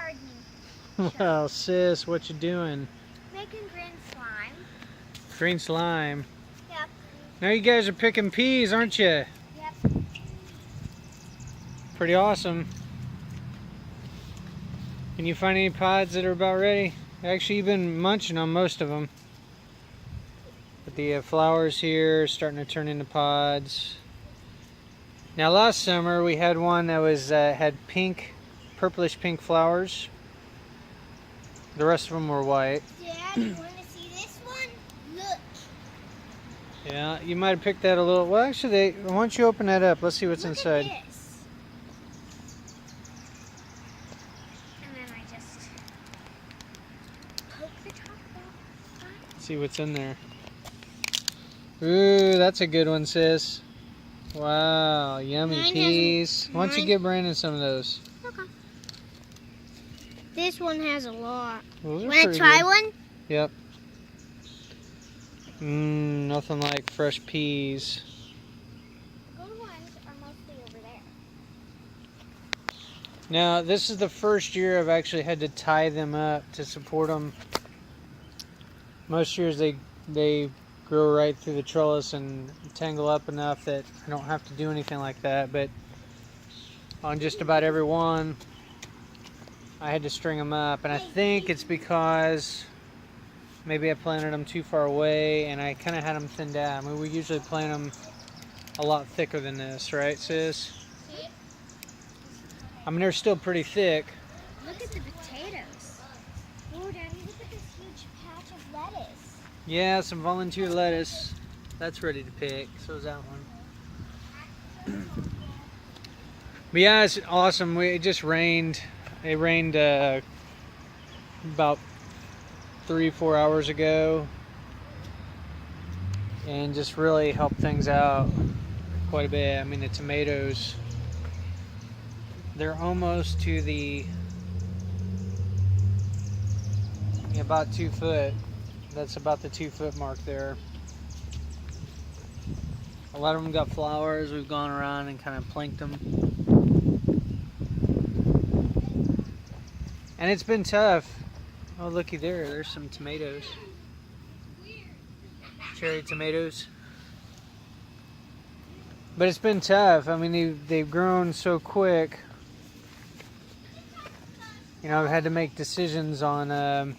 gardening show. Well, sis, what you doing? Making green slime. Green slime. Yep. Now you guys are picking peas, aren't you? Yep. Pretty awesome. Can you find any pods that are about ready? Actually, you've been munching on most of them. But the flowers here are starting to turn into pods. Now last summer we had one that was had pink, purplish pink flowers. The rest of them were white. Dad, you want to see this one? Look. Yeah, you might have picked that a little. Well, actually, why don't you open that up? Let's see what's Look inside. At this. And then I just poke the top out. See what's in there. Ooh, that's a good one, sis. Wow, yummy Mine peas. Why don't you mine- give Brandon some of those? Okay. This one has a lot. Those are Want to pretty try good. one? Yep. Nothing like fresh peas. Good ones are mostly over there. Now, this is the first year I've actually had to tie them up to support them. Most years they grow right through the trellis and tangle up enough that I don't have to do anything like that. But on just about every one, I had to string them up. And I think it's because maybe I planted them too far away and I kind of had them thinned out. I mean, we usually plant them a lot thicker than this, right, sis? I mean, they're still pretty thick. Look at the potatoes. Oh, Daddy, look at this huge patch of lettuce. Yeah, some volunteer lettuce. That's ready to pick. So is that one. But yeah, it's awesome. It just rained. It rained about 3-4 hours ago. And just really helped things out quite a bit. I mean, the tomatoes, they're almost to the, about 2 foot. That's about the 2 foot mark there. A lot of them got flowers. We've gone around and kind of planked them. And it's been tough. Oh, looky there. There's some tomatoes. Cherry tomatoes. But it's been tough. I mean, they've grown so quick. You know, I've had to make decisions on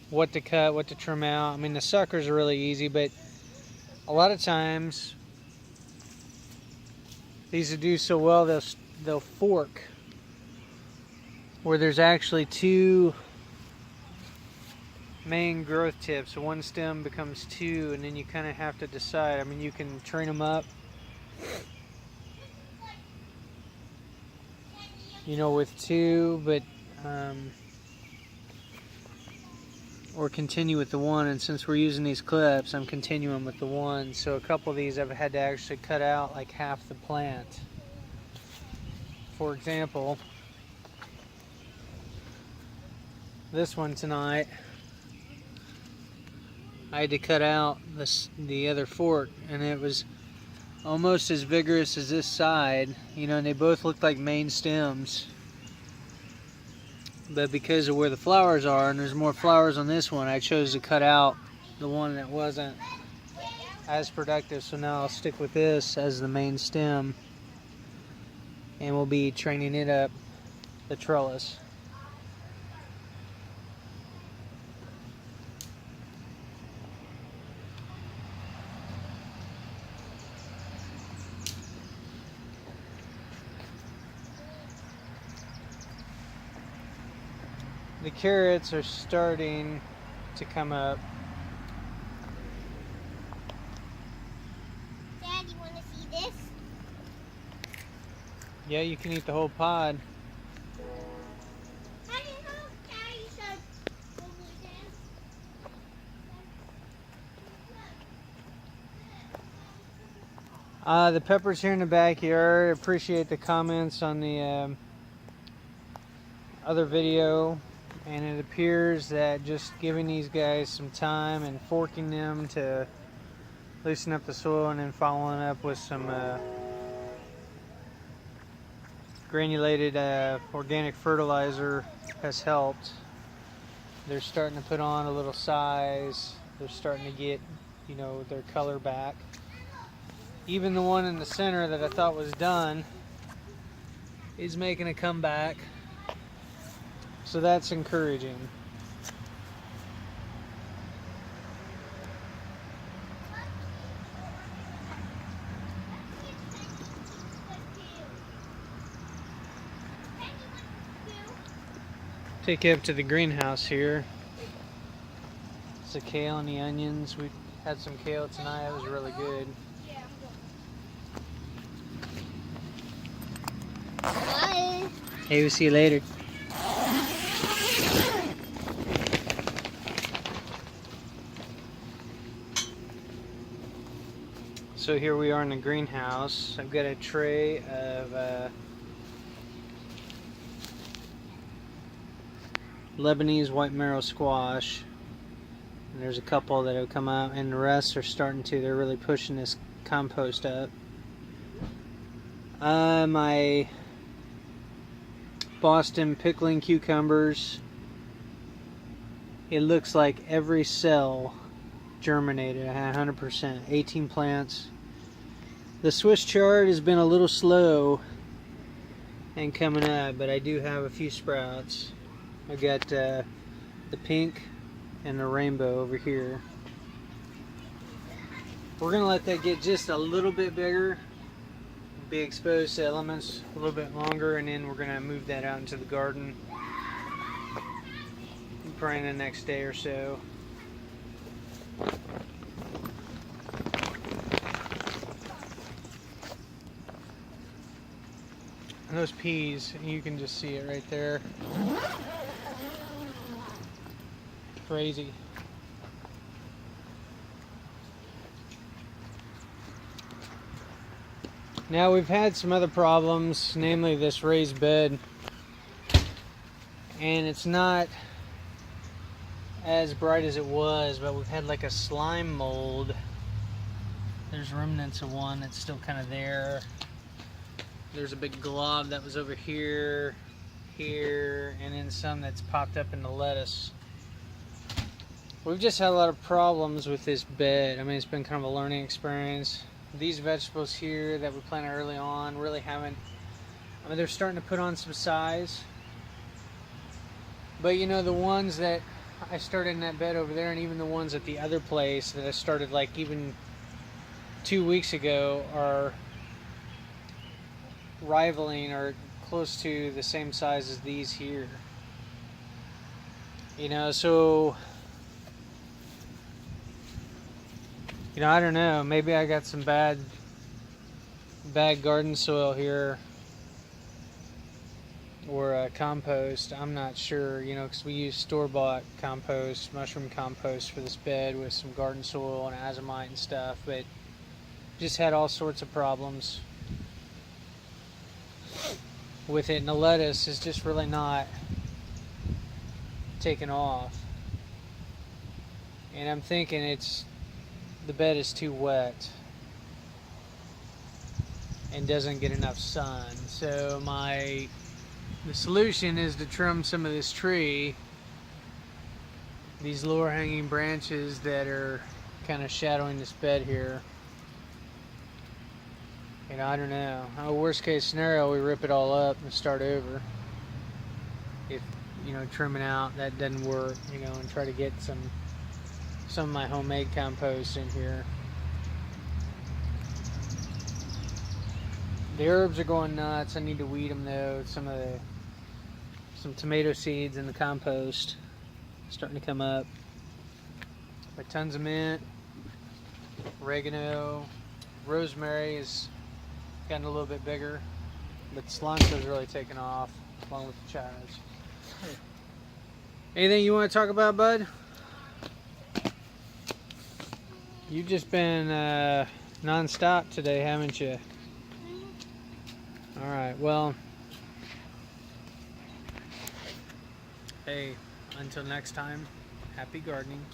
what to cut, what to trim out. I mean, the suckers are really easy, but a lot of times these that do so well, they'll fork where there's actually 2 main growth tips. So one stem becomes 2, and then you kind of have to decide. I mean, you can train them up, you know, with 2, but or continue with the 1. And since we're using these clips, I'm continuing with the 1. So a couple of these I've had to actually cut out like half the plant. For example, this one tonight, I had to cut out the other fork, and it was almost as vigorous as this side, you know, and they both looked like main stems. But because of where the flowers are, and there's more flowers on this one, I chose to cut out the one that wasn't as productive. So now I'll stick with this as the main stem, and we'll be training it up the trellis. The carrots are starting to come up. Dad, you want to see this? Yeah, you can eat the whole pod. I didn't know Daddy said only this. The peppers here in the backyard. Appreciate the comments on the other video. And it appears that just giving these guys some time and forking them to loosen up the soil, and then following up with some granulated organic fertilizer has helped. They're starting to put on a little size. They're starting to get, you know, their color back. Even the one in the center that I thought was done is making a comeback. So that's encouraging. Take you up to the greenhouse here. It's the kale and the onions. We had some kale tonight. It was really good. Bye. Hey, we'll see you later. So here we are in the greenhouse. I've got a tray of Lebanese white marrow squash. And there's a couple that have come out, and the rest are starting to. They're really pushing this compost up. My Boston pickling cucumbers. It looks like every cell germinated 100%. 18 plants. The Swiss chard has been a little slow and coming up, but I do have a few sprouts. I got the pink and the rainbow over here. We're gonna let that get just a little bit bigger, be exposed to elements a little bit longer, and then we're gonna move that out into the garden probably in the next day or so. And those peas, you can just see it right there. Crazy. Now we've had some other problems, namely this raised bed, and it's not as bright as it was, but we've had like a slime mold. There's remnants of one that's still kind of there. There's a big glob that was over here, here, and then some that's popped up in the lettuce. We've just had a lot of problems with this bed. I mean, it's been kind of a learning experience. These vegetables here that we planted early on really haven't, I mean, they're starting to put on some size. But you know, the ones that I started in that bed over there, and even the ones at the other place that I started like even 2 weeks ago, are rivaling or close to the same size as these here. You know, so, you know, I don't know, maybe I got some bad garden soil here, or compost. I'm not sure, you know, because we use store-bought compost, mushroom compost for this bed with some garden soil and azomite and stuff, but just had all sorts of problems with it, and the lettuce is just really not taking off. And I'm thinking the bed is too wet and doesn't get enough sun. So the solution is to trim some of this tree, these lower hanging branches that are kind of shadowing this bed here. You know, I don't know. Worst case scenario, we rip it all up and start over. If, you know, trimming out, that doesn't work, you know, and try to get some of my homemade compost in here. The herbs are going nuts. I need to weed them though. Some tomato seeds in the compost starting to come up. But tons of mint, oregano, rosemary is gotten a little bit bigger, but cilantro is really taken off along with the chives. Anything you want to talk about, bud? You've just been non-stop today, haven't you? All right, well, hey, until next time, happy gardening.